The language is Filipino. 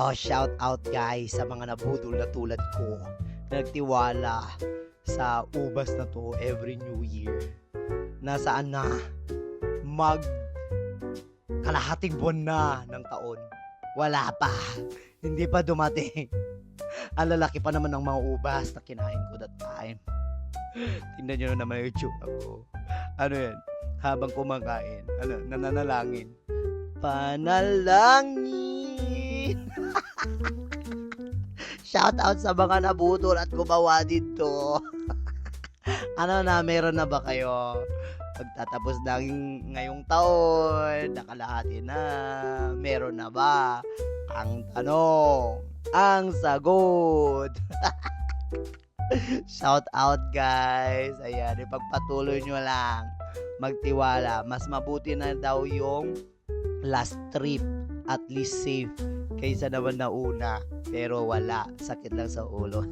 Oh, shout out guys sa mga nabudol na tulad ko. Nagtiwala sa ubas na to every New Year. Nasaan na? Mag kalahating buwan na ng taon. Wala pa. Hindi pa dumating. Ang lalaki pa naman ng mga ubas na kinain ko that time. Tingnan nyo naman yung itsura ko. Ano yan? Habang kumakain, nananalangin. Panalangin! Shout out sa mga nabudol at gumawa dito. Meron na ba kayo? Pagtatapos ng ngayong taon, nakalahati na, meron na ba? Ang tanong, ang sagot. Shout out guys. Ayan, ipagpatuloy nyo lang. Magtiwala. Mas mabuti na daw yung last trip. At least safe. Kaysa naman na una. Pero wala. Sakit lang sa ulo.